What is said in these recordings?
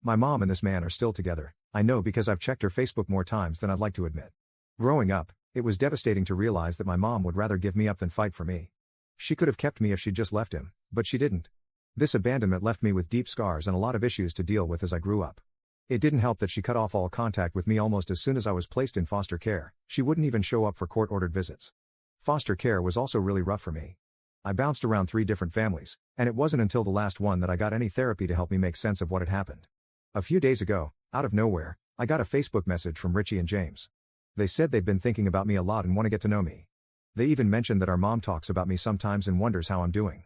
My mom and this man are still together, I know because I've checked her Facebook more times than I'd like to admit. Growing up, it was devastating to realize that my mom would rather give me up than fight for me. She could have kept me if she'd just left him, but she didn't. This abandonment left me with deep scars and a lot of issues to deal with as I grew up. It didn't help that she cut off all contact with me almost as soon as I was placed in foster care. She wouldn't even show up for court-ordered visits. Foster care was also really rough for me. I bounced around 3 different families, and it wasn't until the last one that I got any therapy to help me make sense of what had happened. A few days ago, out of nowhere, I got a Facebook message from Richie and James. They said they've been thinking about me a lot and want to get to know me. They even mentioned that our mom talks about me sometimes and wonders how I'm doing.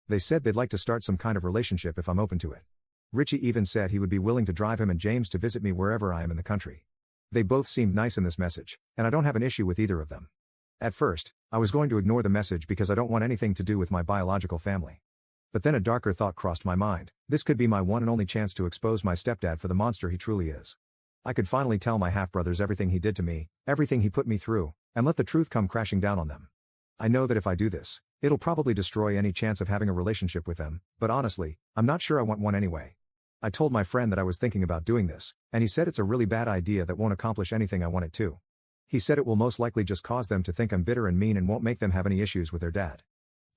They said they'd like to start some kind of relationship if I'm open to it. Richie even said he would be willing to drive him and James to visit me wherever I am in the country. They both seemed nice in this message, and I don't have an issue with either of them. At first, I was going to ignore the message because I don't want anything to do with my biological family. But then a darker thought crossed my mind. This could be my one and only chance to expose my stepdad for the monster he truly is. I could finally tell my half-brothers everything he did to me, everything he put me through, and let the truth come crashing down on them. I know that if I do this, it'll probably destroy any chance of having a relationship with them, but honestly, I'm not sure I want one anyway. I told my friend that I was thinking about doing this, and he said it's a really bad idea that won't accomplish anything I want it to. He said it will most likely just cause them to think I'm bitter and mean and won't make them have any issues with their dad.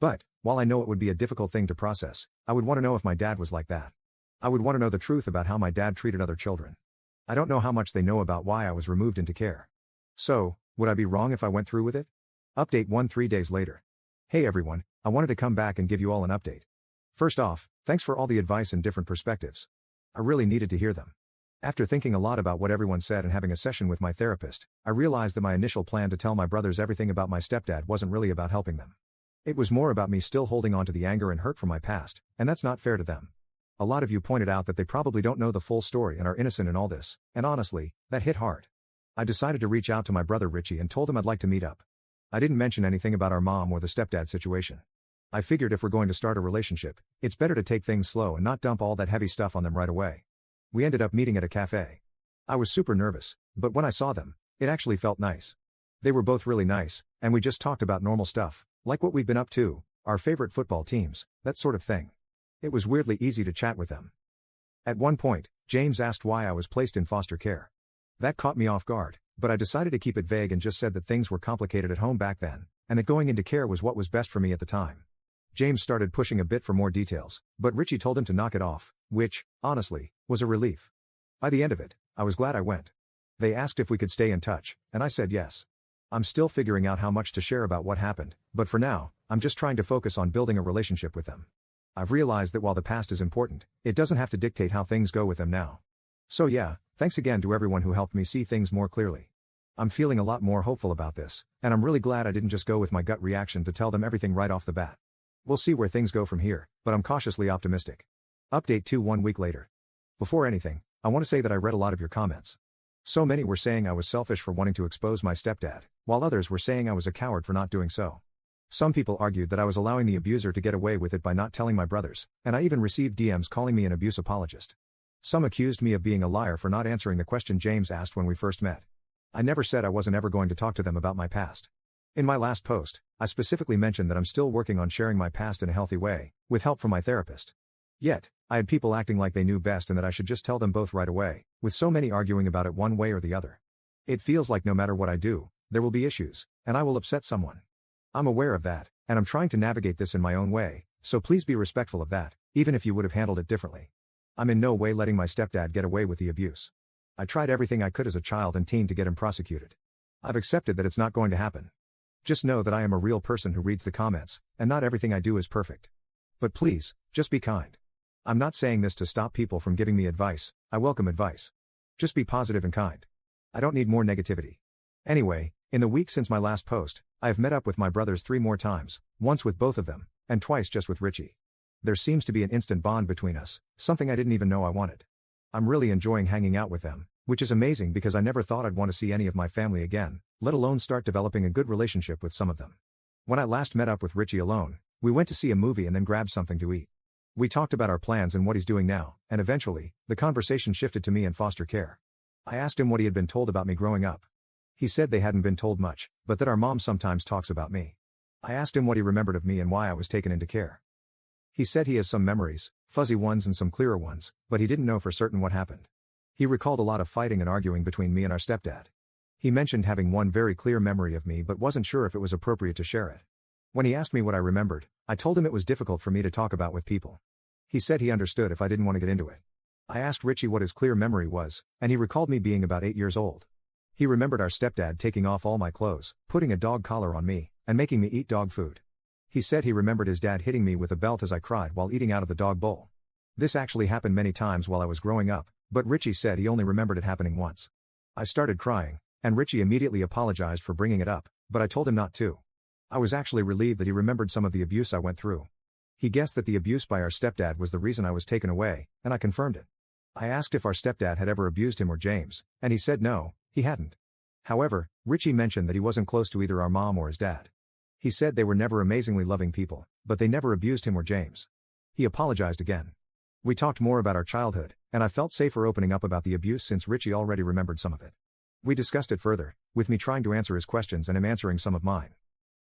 But, while I know it would be a difficult thing to process, I would want to know if my dad was like that. I would want to know the truth about how my dad treated other children. I don't know how much they know about why I was removed into care. So, would I be wrong if I went through with it? Update 1 3 days later. Hey everyone, I wanted to come back and give you all an update. First off, thanks for all the advice and different perspectives. I really needed to hear them. After thinking a lot about what everyone said and having a session with my therapist, I realized that my initial plan to tell my brothers everything about my stepdad wasn't really about helping them. It was more about me still holding on to the anger and hurt from my past, and that's not fair to them. A lot of you pointed out that they probably don't know the full story and are innocent in all this, and honestly, that hit hard. I decided to reach out to my brother Richie and told him I'd like to meet up. I didn't mention anything about our mom or the stepdad situation. I figured if we're going to start a relationship, it's better to take things slow and not dump all that heavy stuff on them right away. We ended up meeting at a cafe. I was super nervous, but when I saw them, it actually felt nice. They were both really nice, and we just talked about normal stuff, like what we've been up to, our favorite football teams, that sort of thing. It was weirdly easy to chat with them. At one point, James asked why I was placed in foster care. That caught me off guard, but I decided to keep it vague and just said that things were complicated at home back then, and that going into care was what was best for me at the time. James started pushing a bit for more details, but Richie told him to knock it off, which, honestly, was a relief. By the end of it, I was glad I went. They asked if we could stay in touch, and I said yes. I'm still figuring out how much to share about what happened, but for now, I'm just trying to focus on building a relationship with them. I've realized that while the past is important, it doesn't have to dictate how things go with them now. So yeah, thanks again to everyone who helped me see things more clearly. I'm feeling a lot more hopeful about this, and I'm really glad I didn't just go with my gut reaction to tell them everything right off the bat. We'll see where things go from here, but I'm cautiously optimistic. Update 2 1 week later. Before anything, I want to say that I read a lot of your comments. So many were saying I was selfish for wanting to expose my stepdad, while others were saying I was a coward for not doing so. Some people argued that I was allowing the abuser to get away with it by not telling my brothers, and I even received DMs calling me an abuse apologist. Some accused me of being a liar for not answering the question James asked when we first met. I never said I wasn't ever going to talk to them about my past. In my last post, I specifically mentioned that I'm still working on sharing my past in a healthy way, with help from my therapist. Yet, I had people acting like they knew best and that I should just tell them both right away, with so many arguing about it one way or the other. It feels like no matter what I do, there will be issues, and I will upset someone. I'm aware of that, and I'm trying to navigate this in my own way, so please be respectful of that, even if you would have handled it differently. I'm in no way letting my stepdad get away with the abuse. I tried everything I could as a child and teen to get him prosecuted. I've accepted that it's not going to happen. Just know that I am a real person who reads the comments, and not everything I do is perfect. But please, just be kind. I'm not saying this to stop people from giving me advice, I welcome advice. Just be positive and kind. I don't need more negativity. Anyway, in the week since my last post, I have met up with my brothers 3 more times, once with both of them, and twice just with Richie. There seems to be an instant bond between us, something I didn't even know I wanted. I'm really enjoying hanging out with them, which is amazing because I never thought I'd want to see any of my family again, let alone start developing a good relationship with some of them. When I last met up with Richie alone, we went to see a movie and then grabbed something to eat. We talked about our plans and what he's doing now, and eventually, the conversation shifted to me and foster care. I asked him what he had been told about me growing up. He said they hadn't been told much, but that our mom sometimes talks about me. I asked him what he remembered of me and why I was taken into care. He said he has some memories, fuzzy ones and some clearer ones, but he didn't know for certain what happened. He recalled a lot of fighting and arguing between me and our stepdad. He mentioned having one very clear memory of me but wasn't sure if it was appropriate to share it. When he asked me what I remembered, I told him it was difficult for me to talk about with people. He said he understood if I didn't want to get into it. I asked Richie what his clear memory was, and he recalled me being about 8 years old. He remembered our stepdad taking off all my clothes, putting a dog collar on me, and making me eat dog food. He said he remembered his dad hitting me with a belt as I cried while eating out of the dog bowl. This actually happened many times while I was growing up, but Richie said he only remembered it happening once. I started crying, and Richie immediately apologized for bringing it up, but I told him not to. I was actually relieved that he remembered some of the abuse I went through. He guessed that the abuse by our stepdad was the reason I was taken away, and I confirmed it. I asked if our stepdad had ever abused him or James, and he said no, he hadn't. However, Richie mentioned that he wasn't close to either our mom or his dad. He said they were never amazingly loving people, but they never abused him or James. He apologized again. We talked more about our childhood, and I felt safer opening up about the abuse since Richie already remembered some of it. We discussed it further, with me trying to answer his questions and him answering some of mine.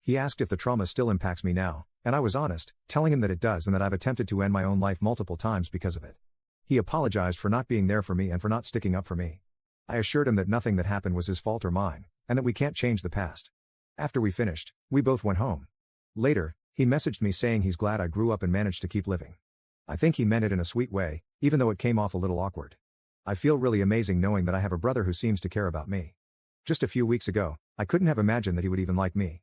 He asked if the trauma still impacts me now, and I was honest, telling him that it does and that I've attempted to end my own life multiple times because of it. He apologized for not being there for me and for not sticking up for me. I assured him that nothing that happened was his fault or mine, and that we can't change the past. After we finished, we both went home. Later, he messaged me saying he's glad I grew up and managed to keep living. I think he meant it in a sweet way, even though it came off a little awkward. I feel really amazing knowing that I have a brother who seems to care about me. Just a few weeks ago, I couldn't have imagined that he would even like me.